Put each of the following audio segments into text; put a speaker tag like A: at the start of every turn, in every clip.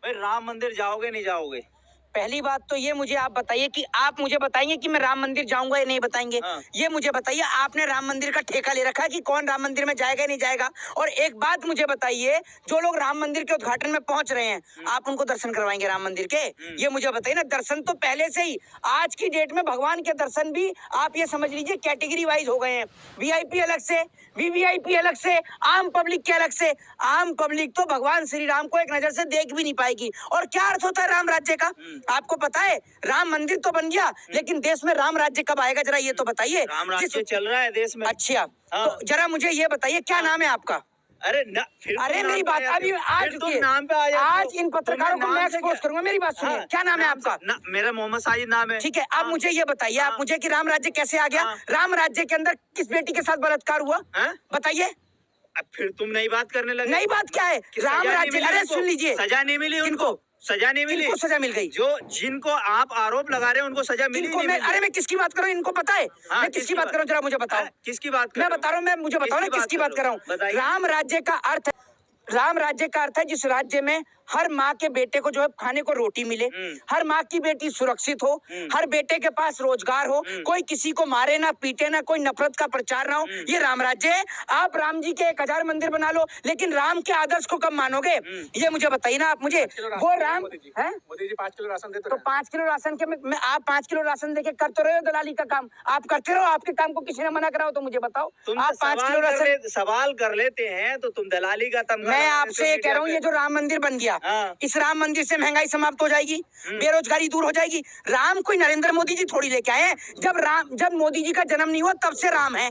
A: भाई राम मंदिर जाओगे नहीं जाओगे?
B: पहली बात तो ये मुझे आप बताइए कि आप मुझे बताएंगे कि मैं राम मंदिर जाऊंगा या नहीं बताएंगे।
A: हाँ।
B: ये मुझे बताइए, आपने राम मंदिर का ठेका ले रखा है कि कौन राम मंदिर में जाएगा या नहीं जाएगा। और एक बात मुझे बताइए, जो लोग राम मंदिर के उद्घाटन में पहुंच रहे हैं, आप उनको दर्शन करवाएंगे राम मंदिर के? ये मुझे बताइए ना। दर्शन तो पहले से ही, आज की डेट में भगवान के दर्शन भी आप ये समझ लीजिए कैटेगरी वाइज हो गए हैं। वीआईपी अलग से, वीवीआईपी अलग से, आम पब्लिक के अलग से। आम पब्लिक तो भगवान श्री राम को एक नजर से देख भी नहीं पाएगी। और क्या अर्थ होता है राम राज्य का, आपको पता है? राम मंदिर तो बन गया, लेकिन देश में राम राज्य कब आएगा, जरा ये तो बताइए।
A: राम राज्य चल रहा है देश में।
B: अच्छा,
A: हाँ।
B: तो जरा मुझे ये बताइए, क्या नाम है आपका?
A: अरे न, फिर
B: अरे मेरी बात अभी आज
A: तुम नाम पे आ जाते हो।
B: आज इन पत्रकारों को मैं एक्सपोज करूंगा। मेरी बात सुनिए, क्या नाम है आपका?
A: मेरा मोहम्मद साजिद नाम है।
B: ठीक है, आप मुझे ये बताइए, आप मुझे कि राम राज्य कैसे आ गया? राम राज्य के अंदर किस बेटी के साथ बलात्कार हुआ, बताइए।
A: अब फिर तुम नई बात करने लगे।
B: नई बात क्या है? राम राज्य, अरे सुन लीजिए,
A: सजा नहीं मिली उनको, सजा नहीं मिली।
B: किनको सजा मिल गई?
A: जो जिनको आप आरोप लगा रहे हैं उनको सजा मिली नहीं मिली।
B: अरे मैं किसकी बात कर रहा हूँ, इनको पता है? मैं किसकी बात कर रहा हूँ, जरा मुझे बताओ।
A: किसकी बात कर?
B: मैं बता रहा हूँ, मैं मुझे बताओ ना किसकी बात कर रहा हूँ। राम राज्य का अर्थ, राम राज्य का अर्थ है जिस राज्य में हर माँ के बेटे को जो है खाने को रोटी मिले, हर माँ की बेटी सुरक्षित हो, हर बेटे के पास रोजगार हो, कोई किसी को मारे ना पीटे ना, कोई नफरत का प्रचार ना हो। ये राम राज्य है। आप राम जी के 1000 मंदिर बना लो, लेकिन राम के आदर्श को कब मानोगे? ये मुझे बताइए ना आप मुझे। वो राम है, मोदी जी 5 किलो राशन देते, तो 5 किलो राशन के में आप 5 किलो राशन देके कर तो रहे हो दलाली का काम। आप करते रहो, आपके काम को किसी ने मना करा हो तो मुझे बताओ। आप 5 किलो राशन
A: सवाल कर लेते हैं तो तुम दलाली का तमगा।
B: मैं आपसे ये कह रहा हूँ, ये जो राम मंदिर बन गया, इस राम मंदिर से महंगाई समाप्त हो जाएगी, बेरोजगारी दूर हो जाएगी। राम कोई नरेंद्र मोदी जी थोड़ी लेके आए हैं। जब मोदी जी का जन्म नहीं हुआ तब से राम है।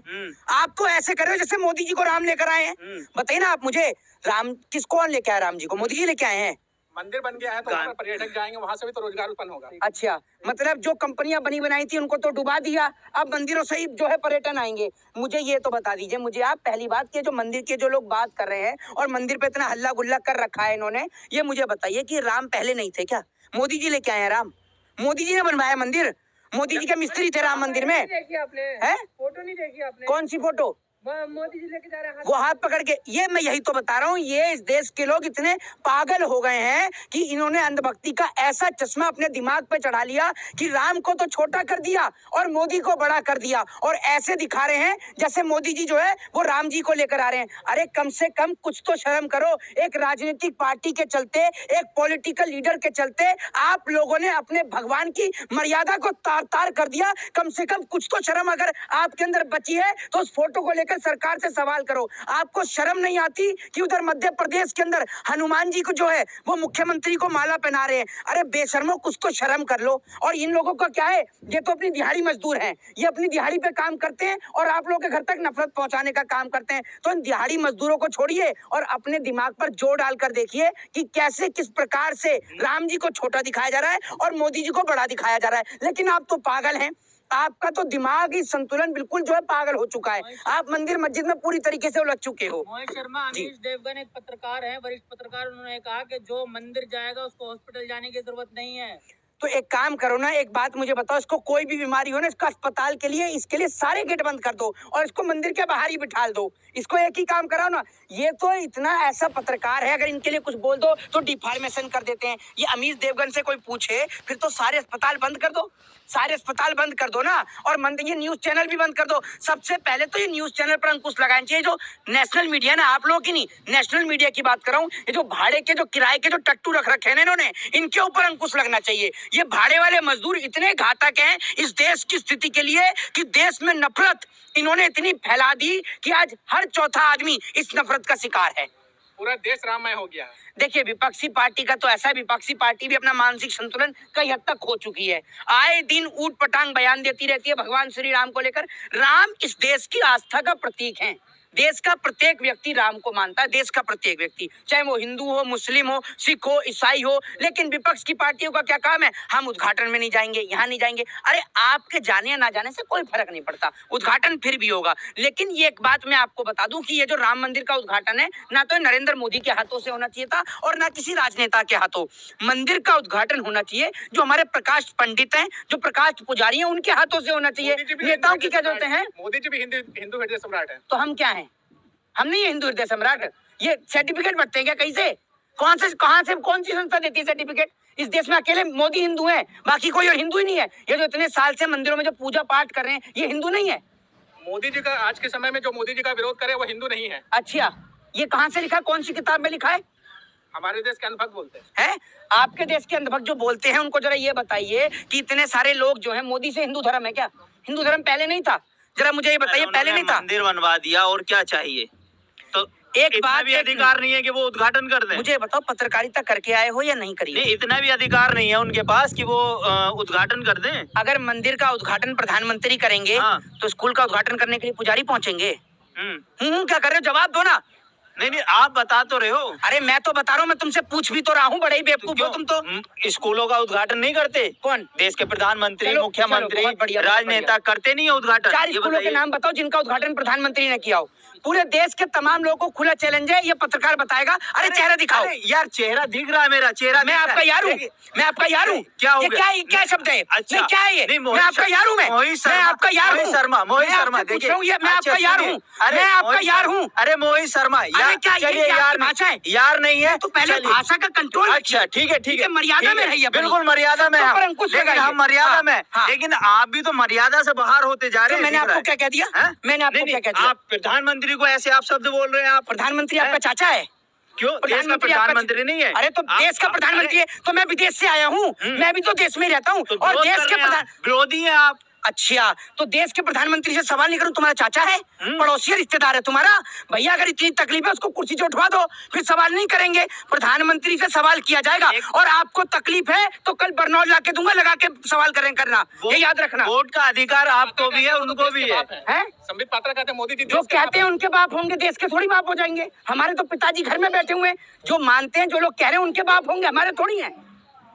B: आप तो ऐसे कर रहे हो जैसे मोदी जी को राम लेकर आए हैं। बताइए ना आप मुझे, राम किसको लेके आए? राम जी को मोदी जी लेके आए हैं। मंदिर बन गया है तो वहाँ पर पर्यटक जाएंगे, वहां से भी तो रोजगार उत्पन्न होगा। अच्छा, मतलब जो कंपनियां बनी बनाई थी उनको तो डुबा दिया, अब मंदिरों से ही जो है पर्यटन आएंगे। मुझे ये तो बता दीजिए मुझे आप, पहली बात कि जो मंदिर के जो लोग बात कर रहे हैं और मंदिर पे इतना हल्ला गुल्ला कर रखा है इन्होंने, ये मुझे बताइए कि राम पहले नहीं थे क्या? मोदी जी लेके आए हैं राम, मोदी जी ने बनवाया मंदिर, मोदी जी के मिस्त्री थे राम मंदिर में।
C: देखी आपने?
B: है
C: फोटो नहीं देखी आपने?
B: कौन सी फोटो?
C: मोदी जी लेके जा रहे हैं,
B: वो हाथ पकड़ के। ये मैं यही तो बता रहा हूँ, ये इस देश के लोग इतने पागल हो गए हैं कि इन्होंने अंधभक्ति का ऐसा चश्मा अपने दिमाग पे चढ़ा लिया कि राम को तो छोटा कर दिया और मोदी को बड़ा कर दिया, और ऐसे दिखा रहे हैं जैसे मोदी जी जो है वो राम जी को लेकर आ रहे हैं। अरे कम से कम कुछ तो शर्म करो। एक राजनीतिक पार्टी के चलते, एक पॉलिटिकल लीडर के चलते आप लोगों ने अपने भगवान की मर्यादा को तार तार कर दिया। कम से कम कुछ तो शर्म अगर आपके अंदर बची है तो उस फोटो को लेकर सरकार से सवाल करो। आपको शर्म नहीं आती कि उधर मध्य प्रदेश के अंदर हनुमान जी को जो है वो मुख्यमंत्री को माला पहना रहे हैं? अरे बेशर्मो, कुछ तो शर्म कर लो। और इन लोगों का क्या है, ये तो अपनी दिहाड़ी मजदूर हैं, ये अपनी दिहाड़ी पे काम करते हैं और आप लोगों के घर तक नफरत पहुंचाने का काम करते हैं। तो इन दिहाड़ी मजदूरों को छोड़िए और अपने दिमाग पर जोर डालकर देखिए कि कैसे किस प्रकार से राम जी को छोटा दिखाया जा रहा है और मोदी जी को बड़ा दिखाया जा रहा है। लेकिन आप तो पागल हैं, आपका तो दिमागी संतुलन बिल्कुल जो है पागल हो चुका है। आप मंदिर मस्जिद में पूरी तरीके से उलझ चुके हो।
C: मोहित शर्मा, अमीश देवगन एक पत्रकार है, वरिष्ठ पत्रकार, उन्होंने कहा कि जो मंदिर जाएगा उसको हॉस्पिटल जाने की जरूरत नहीं है।
B: तो एक काम करो ना, एक बात मुझे बताओ, इसको कोई भी बीमारी हो ना, इसको अस्पताल के लिए, इसके लिए सारे गेट बंद कर दो और इसको मंदिर के बाहर ही बिठा दो। इसको एक ही काम कराओ ना। ये तो इतना ऐसा पत्रकार है, अगर इनके लिए कुछ बोल दो तो डिफॉर्मेशन कर देते हैं। ये अमीश देवगन से कोई पूछे फिर तो सारे अस्पताल बंद कर दो, सारे अस्पताल बंद कर दो ना। और ये न्यूज चैनल भी बंद कर दो। सबसे पहले तो ये न्यूज चैनल पर अंकुश लगाना चाहिए। जो नेशनल मीडिया ना, आप लोगों की नहीं, नेशनल मीडिया की बात कर रहा हूँ। ये जो भाड़े के, जो किराए के जो टट्टू रख रखे हैं ना इन्होंने, इनके ऊपर अंकुश लगना चाहिए। ये भाड़े वाले मजदूर इतने घातक हैं इस देश की स्थिति के लिए कि देश में नफरत इन्होंने इतनी फैला दी कि आज हर चौथा आदमी इस नफरत का शिकार है।
D: पूरा देश राममय हो गया है।
B: देखिए, विपक्षी पार्टी का तो ऐसा है, विपक्षी पार्टी भी अपना मानसिक संतुलन कई हद तक खो चुकी है। आए दिन ऊट पटांग बयान देती रहती है भगवान श्री राम को लेकर। राम इस देश की आस्था का प्रतीक है। देश का प्रत्येक व्यक्ति राम को मानता है, देश का प्रत्येक व्यक्ति, चाहे वो हिंदू हो, मुस्लिम हो, सिख हो, ईसाई हो। लेकिन विपक्ष की पार्टियों का क्या काम है? हम उद्घाटन में नहीं जाएंगे, यहाँ नहीं जाएंगे। अरे आपके जाने या ना जाने से कोई फर्क नहीं पड़ता, उद्घाटन फिर भी होगा। लेकिन ये एक बात मैं आपको बता दूं कि ये जो राम मंदिर का उद्घाटन है, ना तो नरेंद्र मोदी के हाथों से होना चाहिए था और ना किसी राजनेता के हाथों। मंदिर का उद्घाटन होना चाहिए जो हमारे प्रकाश पंडित हैं, जो प्रकाश पुजारी हैं, उनके हाथों से होना चाहिए। नेताओं की क्या जरूरत है?
D: मोदी जी भी हिंदू हृदय सम्राट है।
B: तो हम क्या है? हम नहीं है हिंदू हृदय सम्राट? ये सर्टिफिकेट बनते हैं क्या कहीं से? कौन सी संस्था देती है सर्टिफिकेट? इस देश में अकेले मोदी हिंदू हैं, बाकी कोई और हिंदू ही नहीं है। ये जो इतने साल से मंदिरों में जो पूजा पाठ कर रहे हैं, ये हिंदू नहीं है।
D: मोदी जी का आज के समय में जो मोदी जी का विरोध करे वो हिंदू नहीं है।
B: अच्छा, ये कहाँ से लिखा है? कौन सी किताब में लिखा है?
D: हमारे देश के अंधभक्त बोलते हैं।
B: आपके देश के अंधभक्त जो बोलते हैं उनको जरा ये बताइए कि इतने सारे लोग जो हैं, मोदी से हिंदू धर्म है क्या? हिंदू धर्म पहले नहीं था? जरा मुझे ये बताइए, पहले नहीं था?
A: मंदिर बनवा दिया और क्या चाहिए? तो
B: एक
A: इतना
B: बात
A: भी अधिकार नहीं है कि वो उद्घाटन कर दें।
B: मुझे बताओ, पत्रकारिता करके आए हो या नहीं करी?
A: नहीं, इतना भी अधिकार नहीं है उनके पास कि वो उद्घाटन कर दें।
B: अगर मंदिर का उद्घाटन प्रधानमंत्री करेंगे,
A: हाँ।
B: तो स्कूल का उद्घाटन करने के लिए पुजारी पहुंचेंगे? क्या कर रहे हो? जवाब दो ना।
A: नहीं, आप बता तो रहे हो।
B: अरे मैं तो बता रहा हूँ, मैं तुमसे पूछ भी तो रहा हूँ। बड़े ही बेवकूफ हो तुम तो।
A: स्कूलों का उद्घाटन नहीं करते?
B: कौन?
A: देश के प्रधानमंत्री,
B: चलो,
A: मुख्यमंत्री,
B: बहुत बढ़िया,
A: राजनेता करते नहीं है उद्घाटन।
B: 4 स्कूलों के नाम बताओ जिनका उद्घाटन प्रधानमंत्री ने किया हो। पूरे देश के तमाम लोगों को खुला चैलेंज है, ये पत्रकार बताएगा। अरे चेहरा दिखाओ।
A: यार चेहरा दिख रहा है, मेरा चेहरा।
B: मैं आपका यार हूँ, मैं आपका यार हूँ।
A: क्या हो गया?
B: क्या शब्द है?
A: अच्छा,
B: क्या है ये? मैं आपका यार हूँ। मैं आपका यार हूँ।
A: मोहित शर्मा,
B: मोहित शर्मा, मैं आपका यार हूँ। मैं आपका यार हूँ।
A: अरे मोहित शर्मा, चलिए यार,
B: भाषा है
A: यार नहीं है
B: तो पहले भाषा का कंट्रोल।
A: अच्छा ठीक है,
B: मर्यादा में रहिए।
A: बिल्कुल मर्यादा में, लेकिन हम मर्यादा में। लेकिन आप भी तो मर्यादा से बाहर होते जा रहे हैं।
B: मैंने आपको क्या कह दिया? मैंने आपको क्या कह दिया?
A: आप प्रधानमंत्री को ऐसे आप शब्द बोल रहे हैं। आप
B: प्रधानमंत्री आपका चाचा है?
A: क्यों? देश का प्रधानमंत्री नहीं है?
B: अरे तो देश का प्रधानमंत्री है तो मैं विदेश से आया हूँ, मैं भी तो देश में रहता हूँ। और देश के
A: विरोधी हैं आप।
B: अच्छा, तो देश के प्रधानमंत्री से सवाल नहीं करूं? तुम्हारा चाचा है, पड़ोसी रिश्तेदार है तुम्हारा। भैया अगर इतनी तकलीफ है उसको कुर्सी से उठवा दो, फिर सवाल नहीं करेंगे। प्रधानमंत्री से सवाल किया जाएगा। और आपको तकलीफ है तो कल बरनौल लाके दूंगा, लगा के सवाल करना। ये याद रखना।
A: वोट का अधिकार आपको भी है, उनको भी है।
D: संबित पात्रा कहते हैं मोदी जी
B: जो कहते हैं उनके बाप होंगे, देश के थोड़ी बाप हो जाएंगे। हमारे तो पिताजी घर में बैठे हुए हैं, जो मानते हैं, जो लोग कह रहे हैं उनके बाप होंगे, हमारे थोड़ी हैं।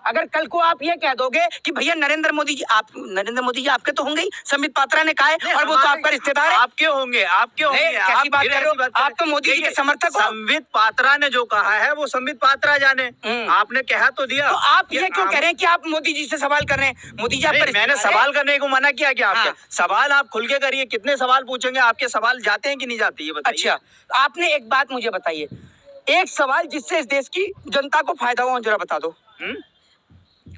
B: अगर कल को आप ये कह दोगे कि भैया नरेंद्र मोदी जी आपके तो होंगे ही, संबित पात्रा ने कहा है, और वो तो आपका रिश्तेदार है।
A: आपके होंगे।
B: कैसी बात कर रहे हो? आप तो मोदी जी के समर्थक हो।
A: संबित पात्रा ने जो कहा है वो संबित पात्रा जाने। आपने कहा तो दिया।
B: तो आप ये क्यों कह रहे हैं कि आप मोदी जी से सवाल कर रहे हैं? मोदी जी आपका
A: मैंने सवाल करने को मना किया क्या? आपके सवाल आप खुल के करिए। कितने सवाल पूछेंगे? आपके सवाल जाते हैं कि नहीं जाते, ये बताइए।
B: अच्छा, आपने एक बात मुझे बताइए, एक सवाल जिससे इस देश की जनता को फायदा हो, जरा बता दो।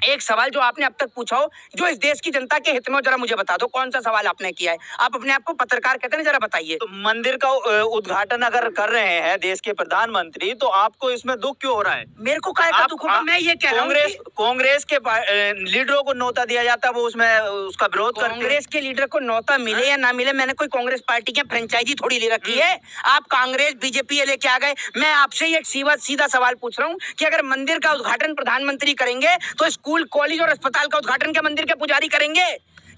B: एक सवाल जो आपने अब तक पूछा हो, जो इस देश की जनता के हित में हो, जरा मुझे बता दो। कौन सा सवाल आपने किया है? आप अपने आप को पत्रकार कहते हैं, जरा बताइए।
A: तो मंदिर का उद्घाटन अगर कर रहे हैं देश के प्रधानमंत्री, तो आपको इसमें दुख क्यों हो रहा है?
B: मेरे को क्या दुख होगा? मैं ये कह रहा हूं
A: कांग्रेस के लीडरों को न्योता दिया जाता है, वो उसमें उसका विरोध करते हैं।
B: कांग्रेस के लीडर को न्योता मिले या ना मिले, मैंने कोई कांग्रेस पार्टी की फ्रेंचाइजी थोड़ी ले रखी है। आप कांग्रेस बीजेपी लेके आ गए। मैं आपसे एक सीधा सवाल पूछ रहा हूँ कि अगर मंदिर का उद्घाटन प्रधानमंत्री करेंगे तो स्कूल, कॉलेज और अस्पताल का उद्घाटन क्या मंदिर के पुजारी करेंगे?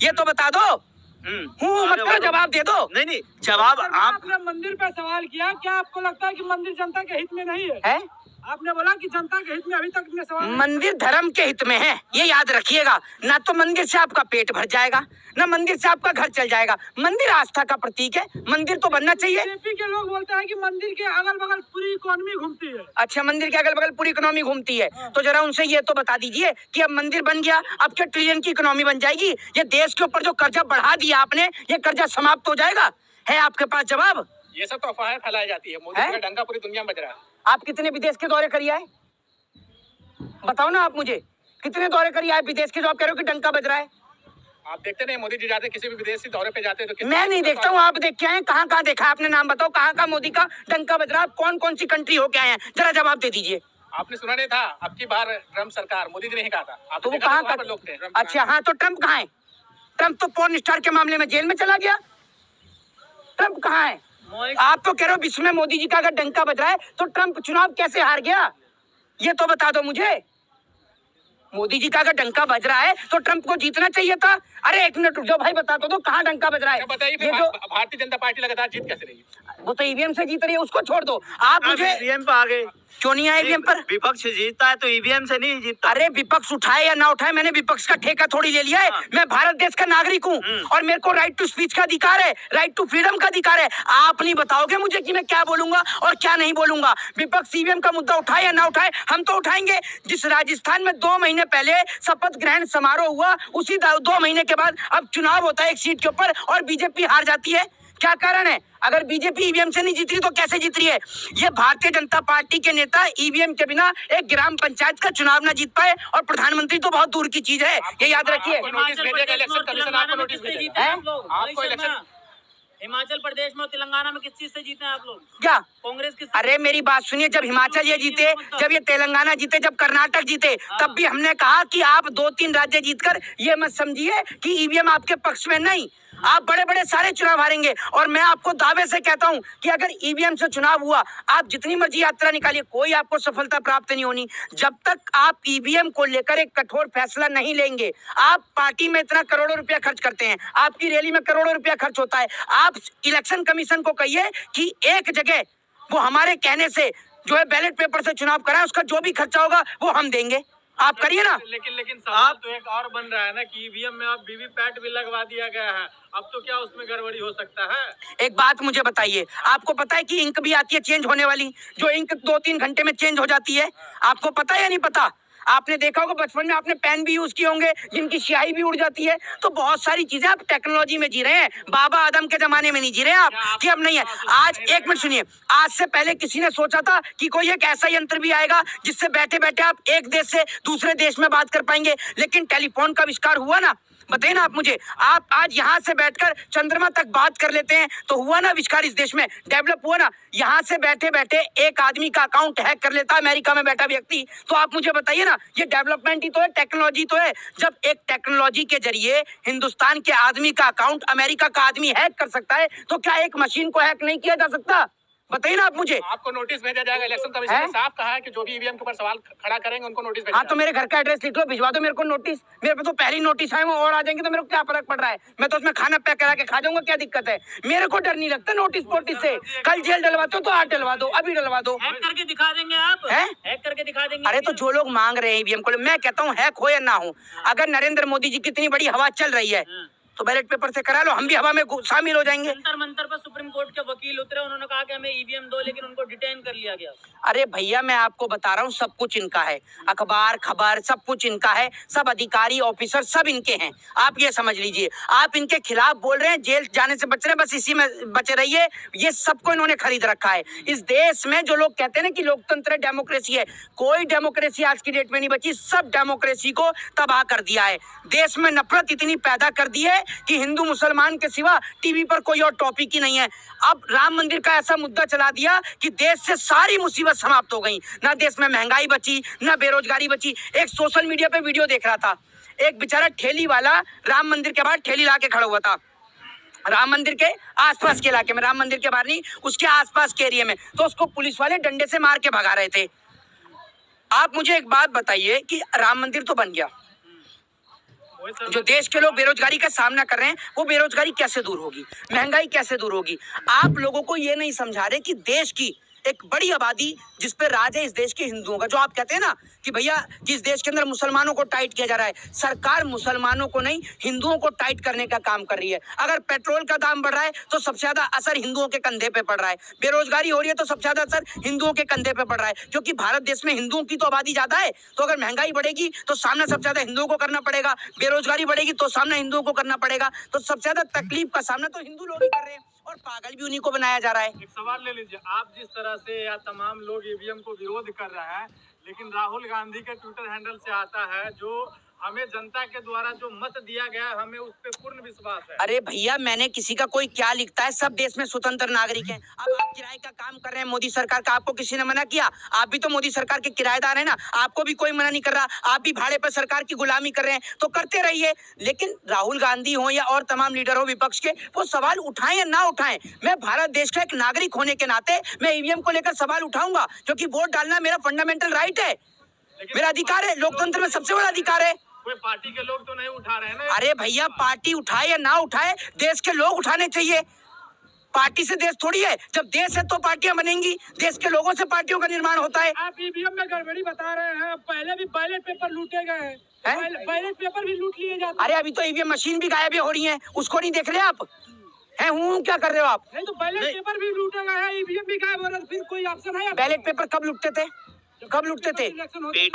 B: ये तो बता दो। मत करो, जवाब दे दो।
A: नहीं, जवाब
E: आपने मंदिर पे सवाल किया, क्या आपको लगता है कि मंदिर जनता के हित में नहीं है? आपने बोला कि जनता के हित में अभी तक अपने सवाल।
B: मंदिर धर्म के हित में है, ये याद रखिएगा। ना तो मंदिर से आपका पेट भर जाएगा, ना मंदिर से आपका घर चल जाएगा। मंदिर आस्था का प्रतीक है, मंदिर तो बनना चाहिए।
E: बीजेपी के लोग बोलते हैं कि मंदिर के अगल बगल पूरी इकोनॉमी घूमती है।
B: अच्छा, मंदिर के अगल बगल पूरी इकोनॉमी घूमती है। तो जरा उनसे ये तो बता दीजिए कि अब मंदिर बन गया, अब क्या ट्रिलियन की इकोनॉमी बन जाएगी? ये देश के ऊपर जो कर्जा बढ़ा दिया आपने, ये कर्जा समाप्त हो जाएगा? है आपके पास जवाब?
D: ये सब तो अफवाहें फैलाई जाती है। मोदी का डंका पूरी दुनिया में बज रहा है।
B: आप कितने विदेश के दौरे करिए आए? बताओ ना आप मुझे, कितने दौरे करिए आए विदेश के? जो आप कह रहे हो कि डंका बज रहा है।
D: आप देखते नहीं मोदी जी जाते किसी भी विदेशी दौरे पे जाते तो
B: मैं नहीं देखता हूँ, आप देख के आए? कहाँ देखा आपने? नाम बताओ, कहाँ मोदी का डंका बज रहा है? कौन सी कंट्री होके आए हैं? जरा जवाब दे दीजिए।
D: आपने सुना नहीं था अब की बार ट्रम्प सरकार, मोदी जी ने ही कहा था। आप
B: तो वो कहाँ का लोग थे? अच्छा हाँ, तो ट्रम्प कहाँ है? ट्रम्प तो पोर्न स्टार के मामले में जेल में चला गया। ट्रम्प कहाँ है? आप तो कह रहे हो विश्व में मोदी जी का अगर डंका बज रहा है तो ट्रम्प चुनाव कैसे हार गया? ये तो बता दो मुझे। मोदी जी का अगर डंका बज रहा है तो ट्रम्प को जीतना चाहिए था। अरे एक मिनट रुक जाओ भाई, बता दो कहाँ डंका बज रहा है?
D: बताइए, भारतीय जनता पार्टी लगातार जीत कैसे रही?
B: वो तो ईवीएम से जीत रही है, उसको छोड़ दो। आप मुझे
A: ईवीएम पे आ गए।
B: क्यों नहीं आए ईवीएम पर?
A: विपक्ष जीतता है तो ईवीएम से नहीं जीतता।
B: अरे विपक्ष उठाए या ना उठाए, मैंने विपक्ष का ठेका थोड़ी ले लिया है। मैं भारत देश का नागरिक हूँ और मेरे को राइट टू स्पीच का अधिकार है, राइट टू फ्रीडम का अधिकार है। आप नहीं बताओगे मुझे कि मैं क्या बोलूंगा और क्या नहीं बोलूंगा। विपक्ष ईवीएम का मुद्दा उठाए या ना उठाए, हम तो उठाएंगे। जिस राजस्थान में 2 महीने पहले शपथ ग्रहण समारोह हुआ, उसी 2 महीने के बाद अब चुनाव होता है एक सीट के ऊपर और बीजेपी हार जाती है। क्या कारण है? अगर बीजेपी ईवीएम से नहीं जीत रही तो कैसे जीत रही है? ये भारतीय जनता पार्टी के नेता ईवीएम के बिना एक ग्राम पंचायत का चुनाव ना जीत पाए, और प्रधानमंत्री तो बहुत दूर की चीज है, ये याद रखिए।
D: नोटिस भेजेगा इलेक्शन कमीशन, आपको नोटिस भेजेगा। आपको इलेक्शन
C: हिमाचल प्रदेश में और तेलंगाना में किस चीज से जीते हैं आप लोग?
B: क्या
C: कांग्रेस किस?
B: अरे मेरी बात सुनिए, जब हिमाचल ये जीते, जब ये तेलंगाना जीते, जब कर्नाटक जीते, तब भी हमने कहा कि आप 2-3 राज्य जीतकर ये मत समझिए कि ईवीएम आपके पक्ष में नहीं, आप बड़े बड़े सारे चुनाव हारेंगे। और मैं आपको दावे से कहता हूं कि अगर ईवीएम से चुनाव हुआ, आप जितनी मर्जी यात्रा निकालिए, कोई आपको सफलता प्राप्त नहीं होनी जब तक आप ईवीएम को लेकर एक कठोर फैसला नहीं लेंगे। आप पार्टी में इतना करोड़ों रुपया खर्च करते हैं, आपकी रैली में करोड़ों रुपया खर्च होता है, आप इलेक्शन कमीशन को कहिए कि एक जगह वो हमारे कहने से जो है बैलेट पेपर से चुनाव कराए, उसका जो भी खर्चा होगा वो हम देंगे, आप करिए ना।
E: लेकिन सवाल तो एक और बन रहा है ना कि ईवीएम में अब वीवीपैट भी लगवा दिया गया है, अब तो क्या उसमें गड़बड़ी हो सकता है?
B: एक बात मुझे बताइए, आपको पता है कि इंक भी आती है चेंज होने वाली, जो इंक 2-3 घंटे में चेंज हो जाती है, आपको पता है या नहीं पता? आपने देखा होगा बचपन में, आपने पेन भी यूज किए होंगे जिनकी स्याही भी उड़ जाती है। तो बहुत सारी चीजें आप टेक्नोलॉजी में जी रहे हैं, बाबा आदम के जमाने में नहीं जी रहे हैं आप कि अब नहीं है। आज एक मिनट सुनिए, आज से पहले किसी ने सोचा था कि कोई एक ऐसा यंत्र भी आएगा जिससे बैठे बैठे आप एक देश से दूसरे देश में बात कर पाएंगे? लेकिन टेलीफोन का आविष्कार हुआ ना, बताइए ना आप मुझे, आप आज यहाँ से बैठकर चंद्रमा तक बात कर लेते हैं, तो हुआ ना आविष्कार इस देश में, डेवलप हुआ ना। यहाँ से बैठे बैठे एक आदमी का अकाउंट हैक कर लेता है अमेरिका में बैठा व्यक्ति, तो आप मुझे बताइए ना, ये डेवलपमेंट ही तो है, टेक्नोलॉजी तो है। जब एक टेक्नोलॉजी के जरिए हिंदुस्तान के आदमी का अकाउंट अमेरिका का आदमी हैक कर सकता है, तो क्या एक मशीन को हैक नहीं किया जा सकता? बताइए ना आप मुझे।
D: आपको नोटिस भेजा जाएगा, इलेक्शन कमीशन ने साफ कहा है कि जो भी ईवीएम के ऊपर सवाल खड़ा करेंगे उनको नोटिस भेजा।
B: हाँ, तो मेरे घर का एड्रेस लिख लो, भिजवा दो मेरे को नोटिस। मेरे पे तो पहली नोटिस आए, वो और आ जाएंगे तो मेरे को क्या फर्क पड़ रहा है? मैं तो उसमें खाना पैक करा के खा जाऊंगा, क्या दिक्कत है? मेरे को डर नहीं लगता नोटिस पोटिस से। कल जेल डलवाते हो तो आज डलवा दो, अभी डलवा दो।
C: हैक करके दिखा देंगे आप, हैक करके दिखा देंगे।
B: अरे तो जो लोग मांग रहे हैं ईवीएम को, मैं कहता हूँ हैक हो या ना हो, अगर नरेंद्र मोदी जी की इतनी बड़ी हवा चल रही है तो बैलेट पेपर से करा लो, हम भी हवा में शामिल हो जाएंगे।
C: जंतर मंतर पर सुप्रीम कोर्ट के वकील उतरे, उन्होंने कहा कि हमें ईवीएम दो, लेकिन उनको डिटेन कर लिया गया।
B: अरे भैया, मैं आपको बता रहा हूँ, सब कुछ इनका है, अखबार खबर सब कुछ इनका है, सब अधिकारी ऑफिसर सब इनके हैं, आप ये समझ लीजिए। आप इनके खिलाफ बोल रहे हैं, जेल जाने से बच रहे हैं, बस इसी में बचे रहिए। ये सबको इन्होंने खरीद रखा है। इस देश में जो लोग कहते हैं ना कि लोकतंत्र है, डेमोक्रेसी है, कोई डेमोक्रेसी आज की डेट में नहीं बची, सब डेमोक्रेसी को तबाह कर दिया है। देश में नफरत इतनी पैदा कर दी है कि हिंदू मुसलमान के सिवा टीवी पर कोई और टॉपिक ही नहीं है। अब राम मंदिर का ऐसा मुद्दा चला दिया कि देश से सारी मुसीबत समाप्त हो गई, ना देश में महंगाई बची, ना बेरोजगारी बची। एक सोशल मीडिया पे वीडियो देख रहा था, एक बेचारा ठेली वाला राम मंदिर के बाहर ठेली ला के खड़ा हुआ था, राम मंदिर के आसपास के इलाके में, राम मंदिर के बाहर नहीं, उसके आसपास के एरिया में, तो उसको पुलिस वाले डंडे से मार के भगा रहे थे। आप मुझे एक बात बताइए कि राम मंदिर तो बन गया, जो देश के लोग बेरोजगारी का सामना कर रहे हैं, वो बेरोजगारी कैसे दूर होगी, महंगाई कैसे दूर होगी? आप लोगों को ये नहीं समझा रहे कि देश की एक बड़ी आबादी जिस पे राज है इस देश के हिंदुओं का, जो आप कहते हैं ना कि भैया जिस देश के अंदर मुसलमानों को टाइट किया जा रहा है, सरकार मुसलमानों को नहीं हिंदुओं को टाइट करने का काम कर रही है। अगर पेट्रोल का दाम बढ़ रहा है तो सबसे ज्यादा असर हिंदुओं के कंधे पे पड़ रहा है, बेरोजगारी हो रही है तो सबसे ज्यादा असर हिंदुओं के कंधे पे पड़ रहा है, क्योंकि भारत देश में हिंदुओं की तो आबादी ज्यादा है। तो अगर महंगाई बढ़ेगी तो सामना सबसे ज्यादा हिंदुओं को करना पड़ेगा, बेरोजगारी बढ़ेगी तो सामना हिंदुओं को करना पड़ेगा, तो सबसे ज्यादा तकलीफ का सामना तो हिंदू लोग ही कर रहे हैं, और पागल भी उन्हीं को बनाया जा रहा है।
E: एक सवाल ले लीजिए, आप जिस तरह से या तमाम लोग ईवीएम को विरोध कर रहे हैं, लेकिन राहुल गांधी के ट्विटर हैंडल से आता है जो हमें जनता के द्वारा जो मत दिया गया हमें उस पर पूर्ण विश्वास है।
B: अरे भैया, मैंने किसी का कोई क्या लिखता है, सब देश में स्वतंत्र नागरिक हैं। अब आप किराए का काम कर रहे हैं मोदी सरकार का, आपको किसी ने मना किया? आप भी तो मोदी सरकार के किराएदार हैं ना, आपको भी कोई मना नहीं कर रहा, आप भी भाड़े पर सरकार की गुलामी कर रहे हैं, तो करते रहिए। लेकिन राहुल गांधी हो या और तमाम लीडर हो विपक्ष के, वो सवाल उठाएं या ना उठाएं, मैं भारत देश का एक नागरिक होने के नाते मैं ईवीएम को लेकर सवाल उठाऊंगा, क्योंकि वोट डालना मेरा फंडामेंटल राइट है, मेरा अधिकार है, लोकतंत्र में सबसे बड़ा अधिकार है।
E: कोई पार्टी के लोग तो नहीं उठा रहे हैं ना?
B: अरे भैया, पार्टी उठाए या ना उठाए, देश के लोग उठाने चाहिए। पार्टी से देश थोड़ी है, जब देश है तो पार्टियां बनेंगी, देश के लोगों से पार्टियों का निर्माण होता है।
E: आप ईवीएम में गड़बड़ी बता रहे हैं, पहले भी बैलेट पेपर लूटे गए हैं, बैलेट पेपर भी लूट लिए जाते हैं।
B: अरे अभी तो ईवीएम मशीन भी गायब हो रही है, उसको नहीं देख रहे आप? हैं हूँ क्या कर रहे हो आप?
E: नहीं तो बैलेट पेपर भी लूटे गए हैं, ईवीएम भी गायब हो रहा है, फिर कोई ऑप्शन है?
B: बैलेट पेपर कब लूटते थे? कब लूटते थे?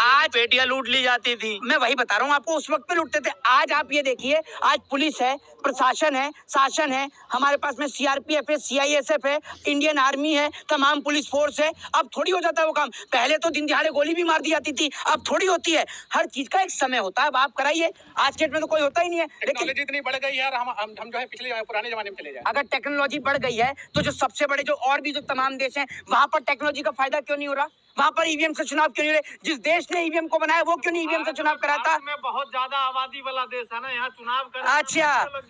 A: आज पेटियां लूट ली जाती थी।
B: मैं वही बता रहा हूँ आपको, उस वक्त पे लूटते थे। आज आप ये देखिए, आज पुलिस है, प्रशासन है, शासन है, हमारे पास में सीआरपीएफ है, सीआईएसएफ है, इंडियन आर्मी है, तमाम पुलिस फोर्स है। अब थोड़ी हो जाता है वो काम। पहले तो दिन दिहाड़े गोली भी मार दी जाती थी, अब थोड़ी होती है। हर चीज का एक समय होता है। अब आप कराइए, आज के डेट में तो कोई होता ही नहीं है। लेकिन
D: टेक्नोलॉजी इतनी बढ़ गई है और हम जो है पिछले पुराने जमाने में चले जाए।
B: अगर टेक्नोलॉजी बढ़ गई है तो जो सबसे बड़े जो और भी जो तमाम देश हैं, वहां पर टेक्नोलॉजी का फायदा क्यों नहीं हो रहा? वहां पर ईवीएम से चुनाव क्यों नहीं हो रहे? जिस देश ने ईवीएम को बनाया वो क्यों नहीं ईवीएम से चुनाव कराता?
E: भारत में बहुत ज्यादा आबादी वाला देश है ना, यहाँ चुनाव कर
B: अच्छा,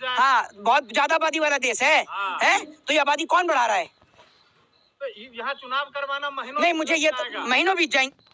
B: हाँ, बहुत ज्यादा आबादी वाला देश है।
E: हाँ।
B: है तो ये आबादी कौन बढ़ा रहा है?
E: तो यहाँ चुनाव करवाना महीनों
B: नहीं, मुझे ये
E: लग जाएगा।
B: महीनों बीत जाएंगे।